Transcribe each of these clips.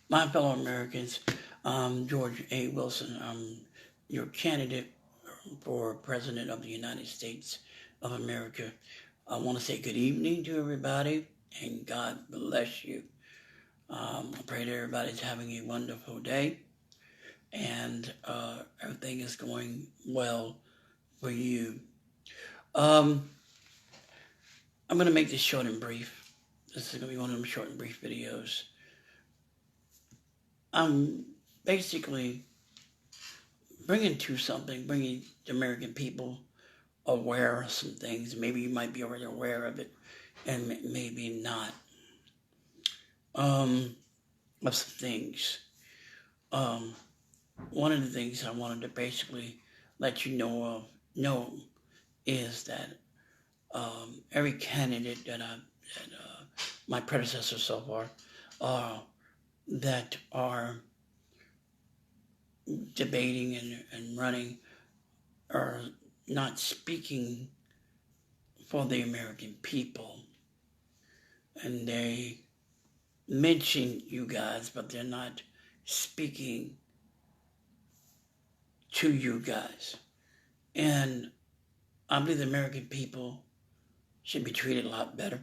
My fellow Americans, George A. Wilson, I'm your candidate for President of the United States of America. I want to say good evening to everybody and God bless you. I pray that everybody's having a wonderful day and everything is going well for you. Um, I'm going to make this short and brief. This is going to be one of them short and brief videos. I'm basically bringing the American people aware of some things. Maybe you might be already aware of it, and maybe not. Of some things. One of the things I wanted to basically let you know is that every candidate that my predecessor so far, that are debating and running are not speaking for the American people. And they mention you guys, but they're not speaking to you guys. And I believe the American people should be treated a lot better.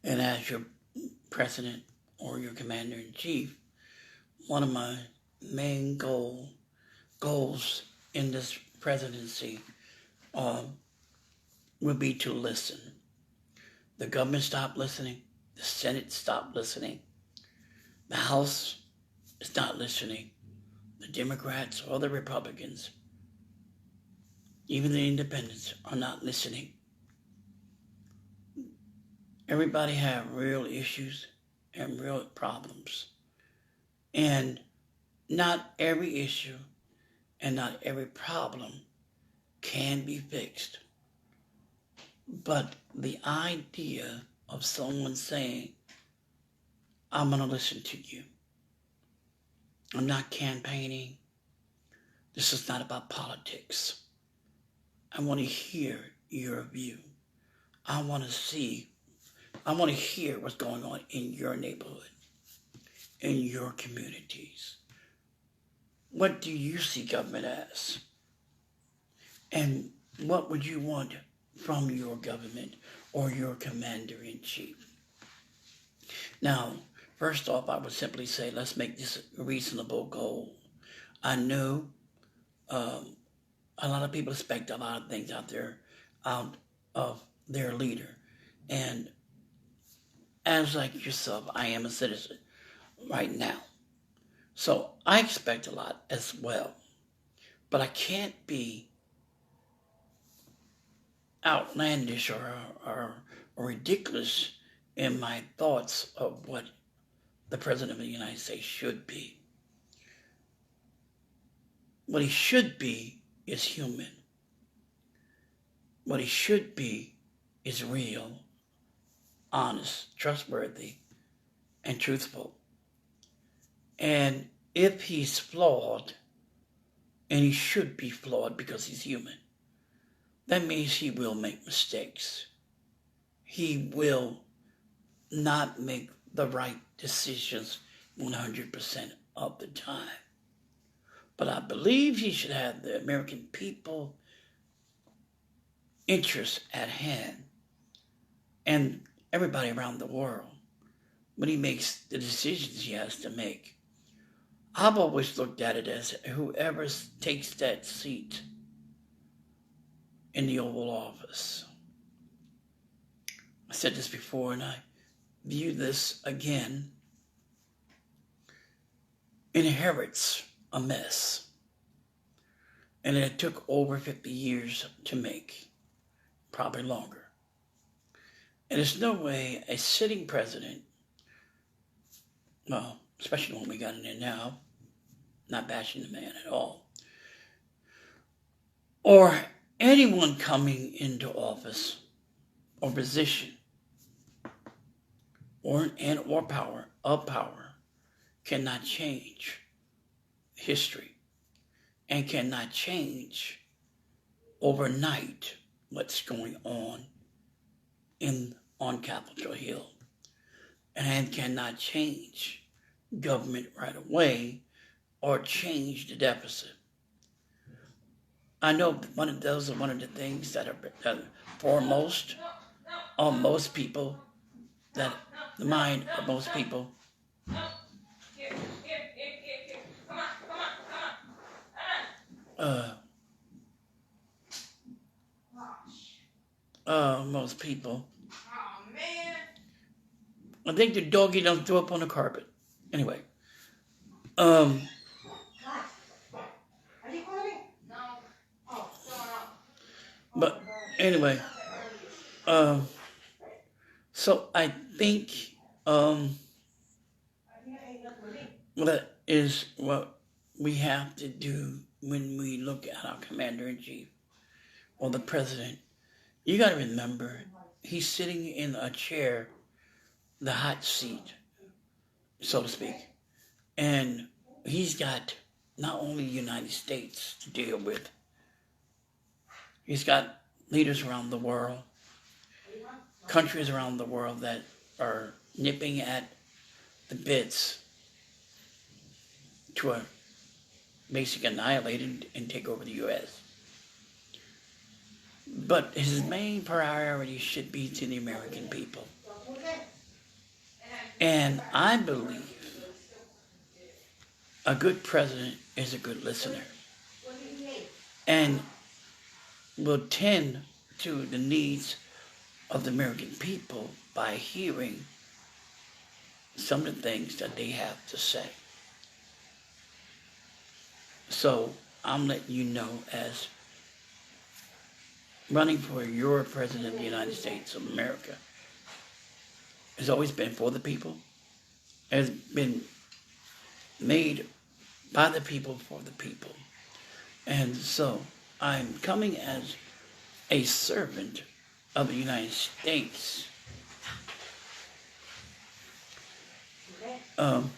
And as your president or your commander-in-chief, one of my main goals in this presidency would be to listen. The government stopped listening. The Senate stopped listening. The House is not listening. The Democrats or the Republicans, even the independents, are not listening. Everybody have real issues and real problems. And not every issue and not every problem can be fixed. But the idea of someone saying, I'm going to listen to you. I'm not campaigning. This is not about politics. I want to hear your view. I want to hear what's going on in your neighborhood, in your communities. What do you see government as? And what would you want from your government or your commander-in-chief? Now, first off, I would simply say, let's make this a reasonable goal. I know a lot of people expect a lot of things out of their leader. And as like yourself, I am a citizen right now. So I expect a lot as well. But I can't be outlandish or ridiculous in my thoughts of what the President of the United States should be. What he should be is human. What he should be is real, honest, trustworthy, and truthful. And if he's flawed, and he should be flawed because he's human, that means he will make mistakes. He will not make the right decisions 100% of the time. But I believe he should have the American people interests at hand and everybody around the world when he makes the decisions he has to make. I've always looked at it as whoever takes that seat in the Oval Office. I said this before and I view this again, inherits a mess. And it took over 50 years to make, probably longer. And there's no way a sitting president, well, especially when we got in there now, not bashing the man at all, or anyone coming into office or position or power cannot change history and cannot change overnight what's going on on Capitol Hill. and cannot change government right away or change the deficit. I know those are one of the things that are foremost on most people, that the mind of most people. Most people. Oh man! I think the doggy don't throw up on the carpet. Anyway, Are you calling? No. Oh, but anyway, so I think that is what we have to do when we look at our commander-in-chief or the president. You got to remember, he's sitting in a chair, the hot seat, so to speak. And he's got not only the United States to deal with, he's got leaders around the world, countries around the world that are nipping at the bits to basically annihilate and take over the U.S. But his main priority should be to the American people. And I believe a good president is a good listener and will tend to the needs of the American people by hearing some of the things that they have to say. So I'm letting you know, as running for your president of the United States of America has always been for the people, has been made by the people for the people. And so I'm coming as a servant of the United States, and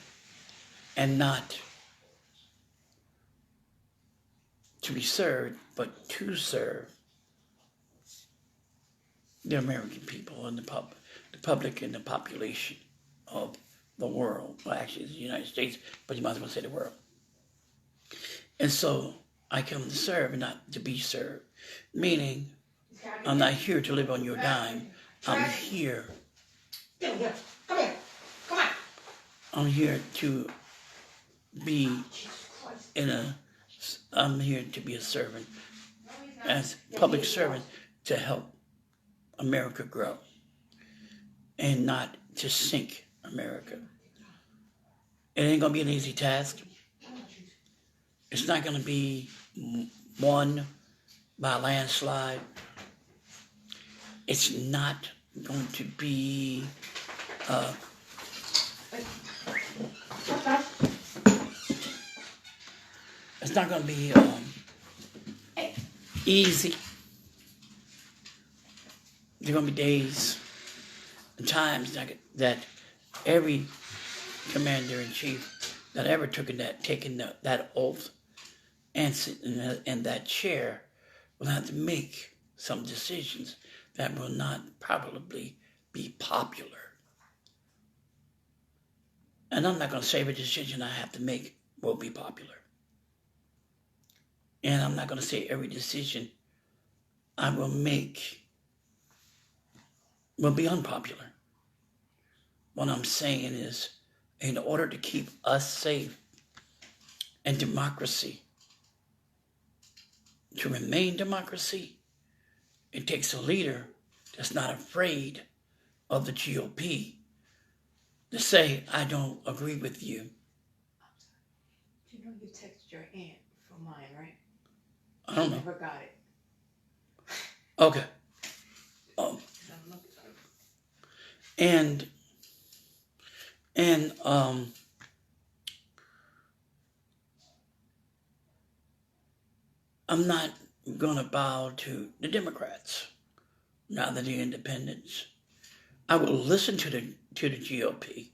not to be served, but to serve the American people and the public and the population of the world. Well, actually, it's the United States, but you might as well say the world. And so I come to serve and not to be served, meaning I'm not here to live on your dime. I'm here. Come here. Come on. I'm here to be I'm here to be a servant, as public servant, to help America grow and not to sink America. It ain't gonna be an easy task. It's not gonna be won by a landslide. It's not going to be it's not going to be easy. There are going to be days and times that every commander-in-chief that ever taken that oath and sit in that chair will have to make some decisions that will not probably be popular. And I'm not going to say every decision I have to make will be popular. And I'm not going to say every decision I will make will be unpopular. What I'm saying is, in order to keep us safe and democracy to remain democracy, it takes a leader that's not afraid of the GOP to say, I don't agree with you. You know you texted your aunt for mine, right? I don't know. Never got it. Okay. I'm not going to bow to the Democrats, neither the independents. I will listen to the GOP,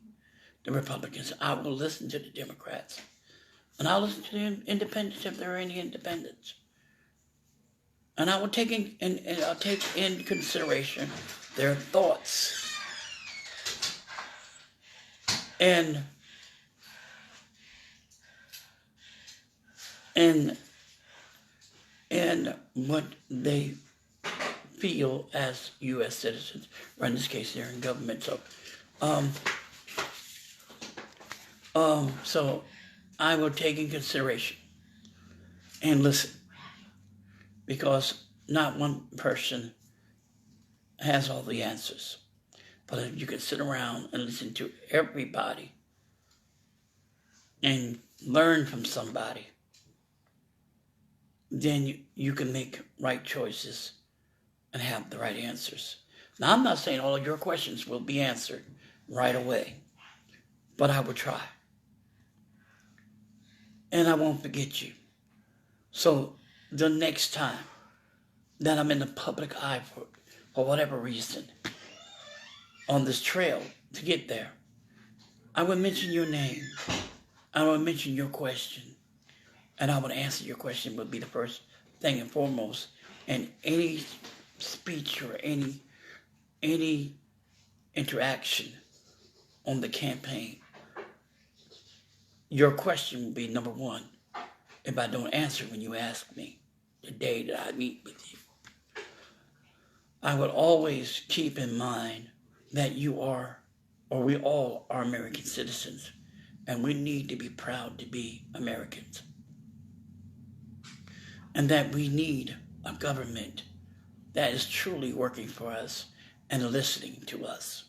the Republicans. I will listen to the Democrats. And I'll listen to the independents if there are any independents. And I will take in consideration their thoughts. and and and what they feel as U.S. citizens, or in this case, they're in government. Um, so I will take in consideration and listen, because not one person has all the answers. But if you can sit around and listen to everybody and learn from somebody, then you can make right choices and have the right answers. Now, I'm not saying all of your questions will be answered right away, but I will try. And I won't forget you. So the next time that I'm in the public eye for whatever reason on this trail to get there, I will mention your name. I will mention your question. And I would answer your question would be the first thing and foremost. And any speech or any interaction on the campaign, your question will be number one if I don't answer when you ask me the day that I meet with you. I would always keep in mind that you are, or we all are American citizens, and we need to be proud to be Americans. And that we need a government that is truly working for us and listening to us.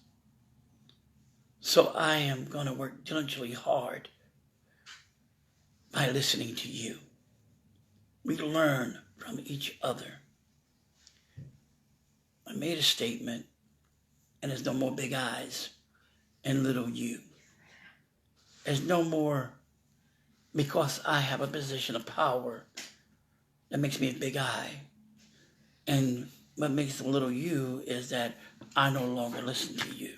So I am going to work diligently hard by listening to you. We learn from each other. I made a statement, and there's no more big eyes and little you. There's no more because I have a position of power that makes me a big eye. And what makes a little you is that I no longer listen to you.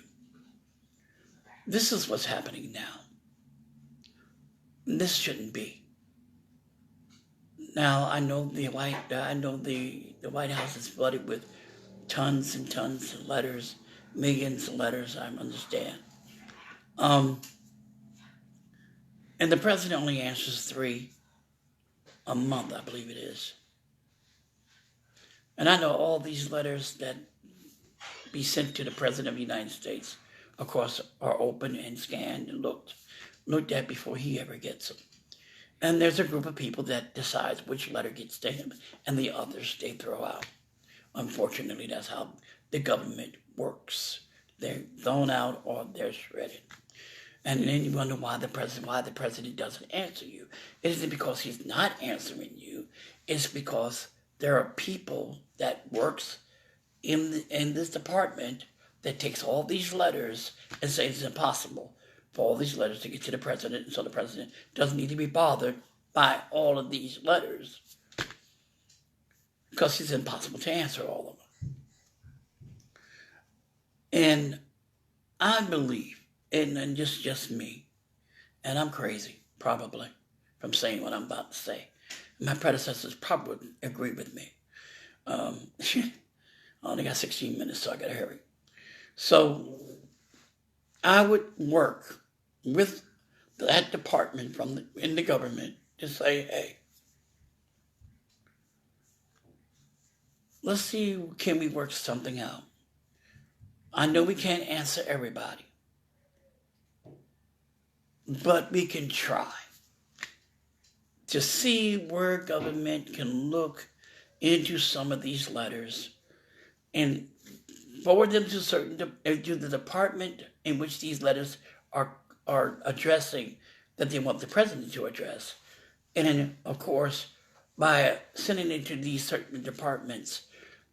This is what's happening now. This shouldn't be. Now I know the White House is flooded with tons and tons of letters, millions of letters, I understand. And the president only answers 3 a month, I believe it is. And I know all these letters that be sent to the President of the United States, of course, are open and scanned and looked at before he ever gets them. And there's a group of people that decides which letter gets to him, and the others they throw out. Unfortunately, that's how the government works. They're thrown out or they're shredded. And then you wonder why the president doesn't answer you. It isn't because he's not answering you. It's because there are people that works in this department that takes all these letters and says it's impossible for all these letters to get to the president, and so the president doesn't need to be bothered by all of these letters because it's impossible to answer all of them. And I believe, and just me, and I'm crazy, probably, from saying what I'm about to say. My predecessors probably would agree with me. I only got 16 minutes, so I gotta hurry. So I would work with that department in the government to say, hey, let's see, can we work something out? I know we can't answer everybody, but we can try to see where government can look into some of these letters and forward them to the department in which these letters are addressing, that they want the president to address. And then, of course, by sending it to these certain departments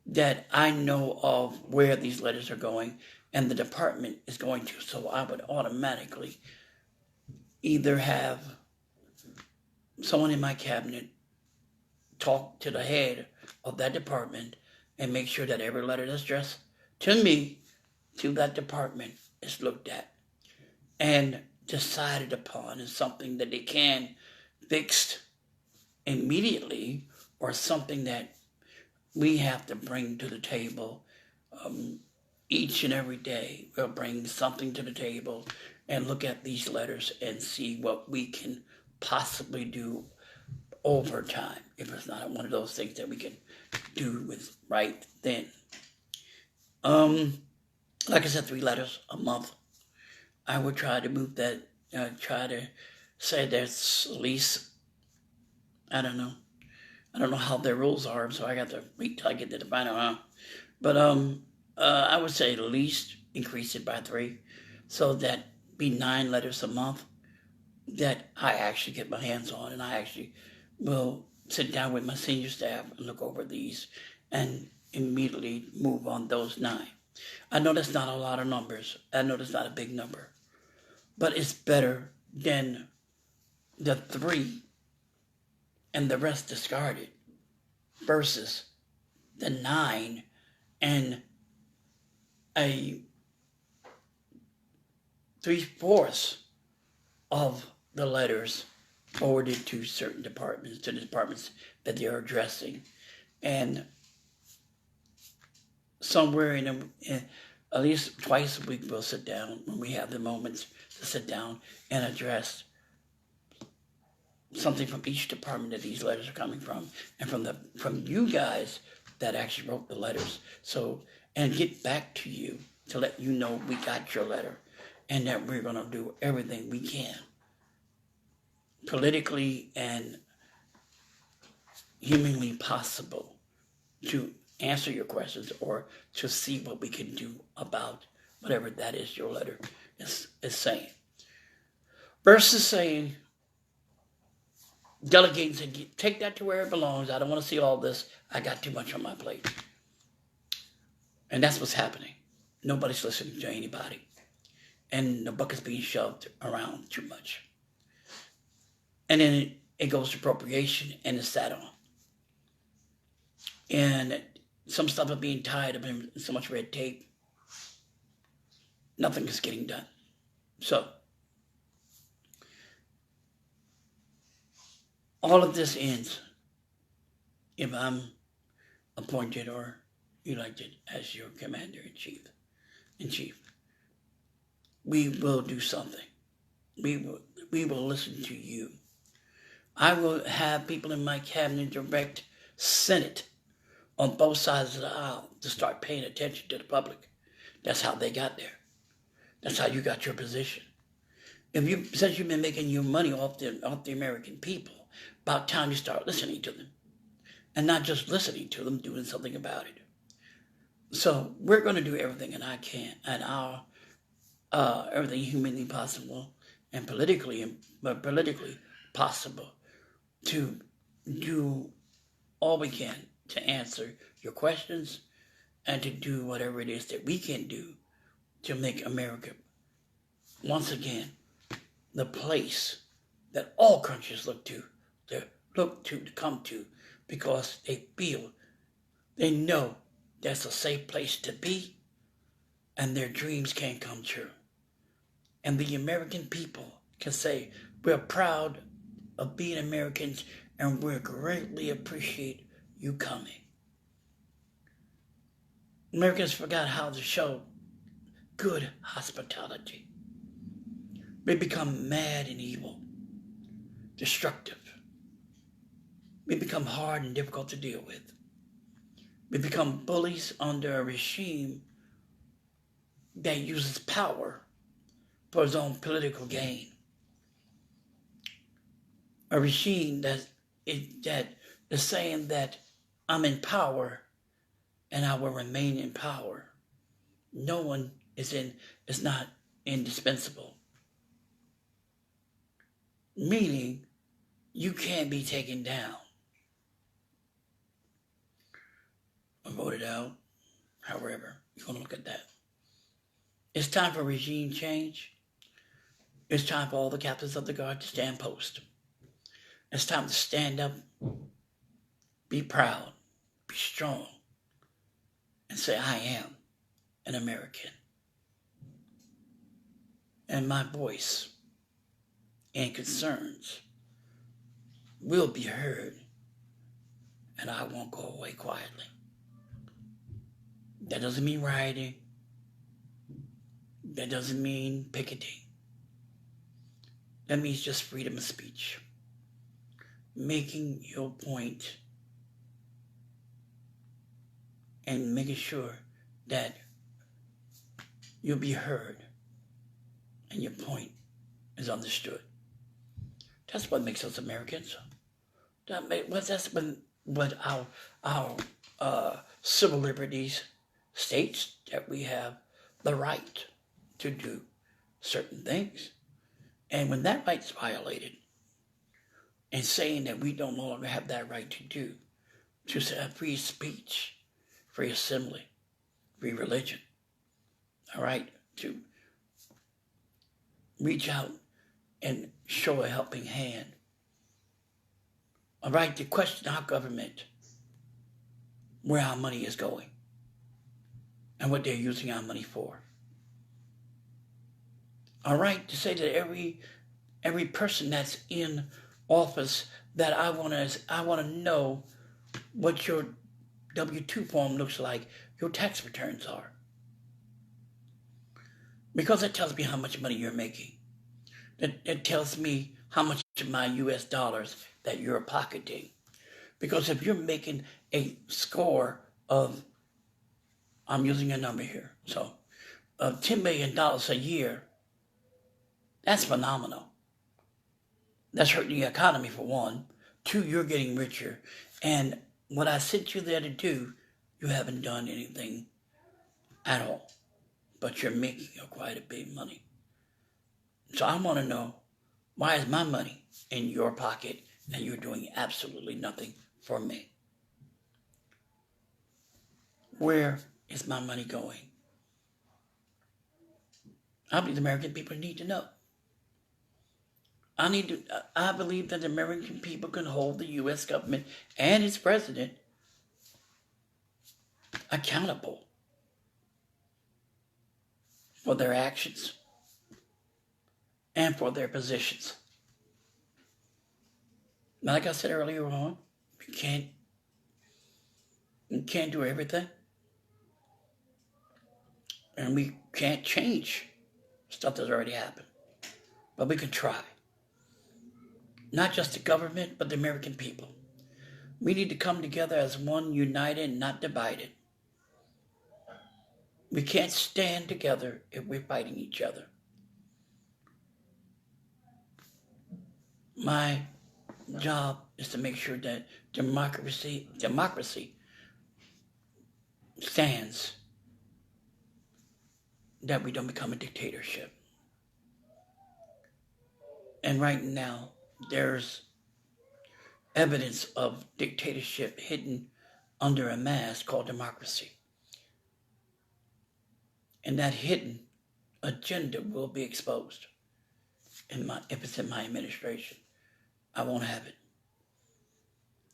that I know of where these letters are going and the department is going to. So I would automatically either have someone in my cabinet talk to the head of that department and make sure that every letter that's addressed to me, to that department, is looked at and decided upon as something that they can fix immediately, or something that we have to bring to the table each and every day. We'll bring something to the table and look at these letters and see what we can possibly do over time, if it's not one of those things that we can do with right then. Like I said, 3 letters a month. I would try to move that, try to say there's at least, I don't know. I don't know how their rules are, so I got to wait till I get to the final. But I would say at least increase it by 3, so that be 9 letters a month that I actually get my hands on, and I actually will sit down with my senior staff and look over these and immediately move on those 9. I know that's not a lot of numbers. I know that's not a big number, but it's better than the 3 and the rest discarded versus the 9 and a 3/4 of the letters forwarded to certain departments, to the departments that they are addressing. And somewhere in at least twice a week, we'll sit down when we have the moments to sit down and address something from each department that these letters are coming from, and from you guys that actually wrote the letters. So, and get back to you to let you know we got your letter and that we're going to do everything we can politically and humanly possible to answer your questions or to see what we can do about whatever that is your letter is saying. Versus saying, delegating, saying, take that to where it belongs. I don't want to see all this. I got too much on my plate. And that's what's happening. Nobody's listening to anybody. And the bucket's being shoved around too much. And then it goes to appropriation and it's sat on. And some stuff are being tied up in so much red tape. Nothing is getting done. So, all of this ends if I'm appointed or elected as your commander-in-chief. We will do something. We will listen to you. I will have people in my cabinet direct Senate on both sides of the aisle to start paying attention to the public. That's how they got there. That's how you got your position. Since you've been making your money off the American people, about time you start listening to them. And not just listening to them, doing something about it. So we're going to do everything that I can and everything humanly possible and politically possible to do all we can to answer your questions and to do whatever it is that we can do to make America, once again, the place that all countries look to come to, because they know that's a safe place to be and their dreams can come true. And the American people can say, we're proud of being Americans and we greatly appreciate you coming. Americans forgot how to show good hospitality. We become mad and evil, destructive. We become hard and difficult to deal with. We become bullies under a regime that uses power for its own political gain. A regime that is saying that I'm in power and I will remain in power. No one is not indispensable. Meaning, you can't be taken down or voted out. However, you're going to look at that. It's time for regime change. It's time for all the captains of the guard to stand post. It's time to stand up, be proud, be strong, and say, I am an American. And my voice and concerns will be heard, and I won't go away quietly. That doesn't mean rioting. That doesn't mean picketing. That means just freedom of speech. Making your point and making sure that you'll be heard and your point is understood. That's what makes us Americans. That's what our civil liberties states, that we have the right to do certain things. And when that right's violated, and saying that we don't no longer have that right to do, to have free speech, free assembly, free religion, all right, to reach out and show a helping hand, all right, to question our government, where our money is going and what they're using our money for. All right, to say that every person that's in office, that I want to know what your W-2 form looks like, your tax returns are. Because it tells me how much money you're making. It tells me how much of my US dollars that you're pocketing. Because if you're making a score of, I'm using a number here, so of $10 million a year, that's phenomenal. That's hurting the economy, for one. Two, you're getting richer. And what I sent you there to do, you haven't done anything at all. But you're making quite a bit of money. So I want to know, why is my money in your pocket and you're doing absolutely nothing for me? Where is my money going? I believe the American people need to know. I believe that the American people can hold the U.S. government and its president accountable for their actions and for their positions. Now, like I said earlier on, you can't do everything. And we can't change stuff that's already happened. But we can try. Not just the government, but the American people. We need to come together as one, united and not divided. We can't stand together if we're fighting each other. My job is to make sure that democracy stands, that we don't become a dictatorship. And right now, there's evidence of dictatorship hidden under a mask called democracy. And that hidden agenda will be exposed if it's in my administration. I won't have it.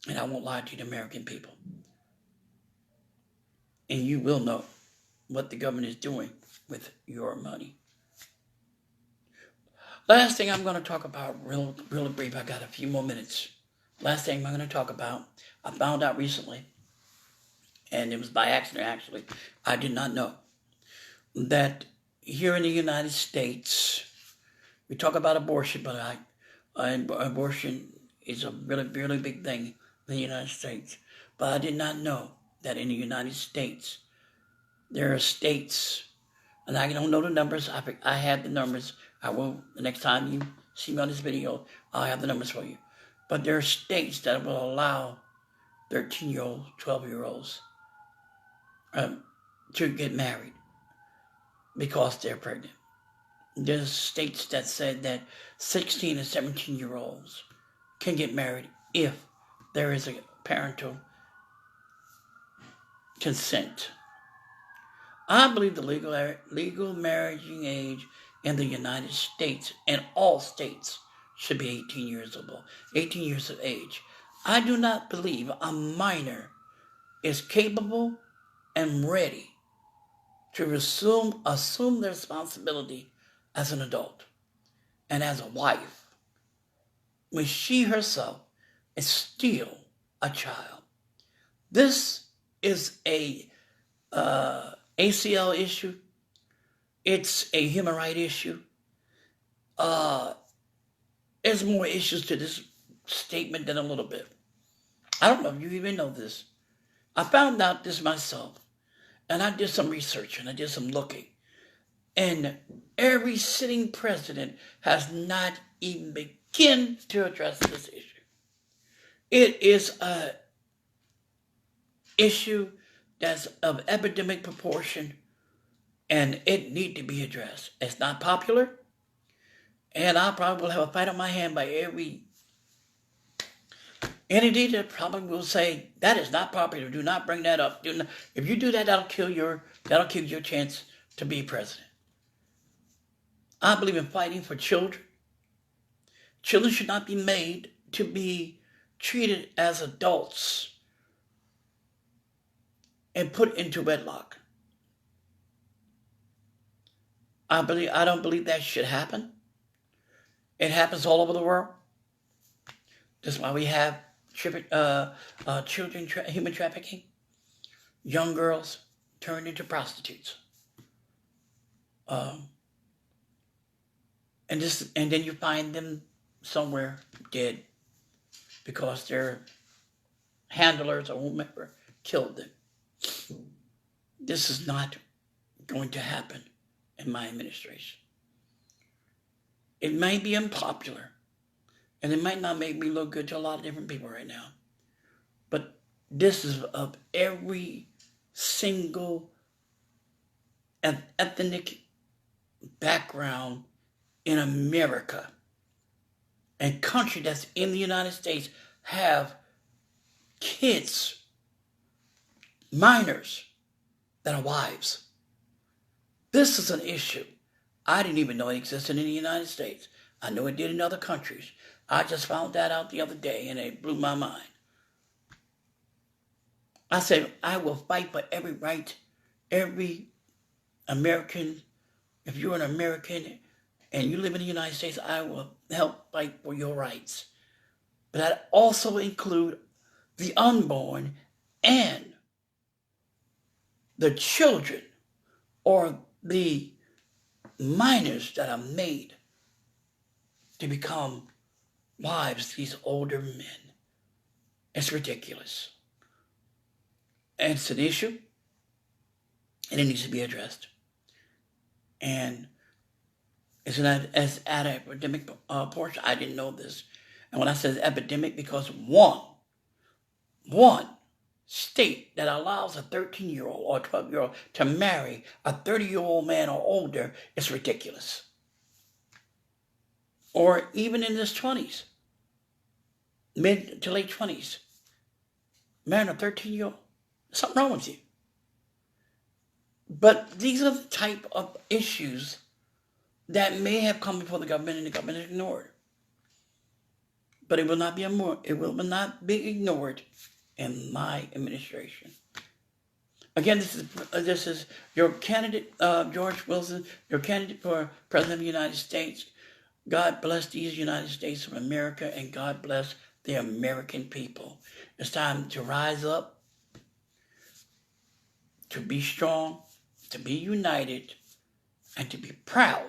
And I won't lie to the American people. And you will know what the government is doing with your money. Last thing I'm going to talk about, real brief, I got a few more minutes. Last thing I'm going to talk about, I found out recently, and it was by accident actually, I did not know, that here in the United States, we talk about abortion, but abortion is a really big thing in the United States. But I did not know that in the United States, there are states, and I don't know the numbers. I have the numbers. I will, the next time you see me on this video, I'll have the numbers for you. But there are states that will allow 13-year-olds, 12-year-olds to get married because they're pregnant. There's states that said that 16 and 17-year-olds can get married if there is a parental consent. I believe the legal marrying age in the United States and all states should be 18 years of age. I do not believe a minor is capable and ready to assume the responsibility as an adult and as a wife when she herself is still a child. This is a ACL issue. It's a human rights issue. there's more issues to this statement than a little bit. I don't know if you even know this. I found out this myself, and I did some research and I did some looking. And every sitting president has not even begun to address this issue. It is an issue that's of epidemic proportion, and it need to be addressed. It's not popular, and I probably will have a fight on my hand by every entity that probably will say that is not popular. Do not bring that up. If you do that, that'll kill your chance to be president. I believe in fighting for children. Children should not be made to be treated as adults and put into wedlock. I don't believe that should happen. It happens all over the world. That's why we have children human trafficking. Young girls turned into prostitutes. And then you find them somewhere dead because their handlers or whomever killed them. This is not going to happen in my administration. It may be unpopular, and it might not make me look good to a lot of different people right now, but this is of every single ethnic background in America and country that's in the United States have kids, minors, that are wives. This is an issue. I didn't even know it existed in the United States. I know it did in other countries. I just found that out the other day, and it blew my mind. I said, I will fight for every right, every American. If you're an American and you live in the United States, I will help fight for your rights. But that also include the unborn and the children or the minors that are made to become wives to these older men. It's ridiculous. And it's an issue, and it needs to be addressed. And it's an epidemic portion. I didn't know this. And when I said epidemic, because one state that allows a 13-year-old or 12-year-old to marry a 30-year-old man or older is ridiculous. Or even in his 20s, mid to late 20s, marrying a 13-year-old, something wrong with you. But these are the type of issues that may have come before the government and the government has ignored. But it will not be ignored in my administration. Again, this is your candidate, George Wilson, your candidate for President of the United States. God bless these United States of America, and God bless the American people. It's time to rise up, to be strong, to be united, and to be proud.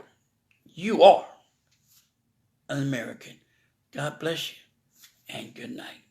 You are an American. God bless you, and good night.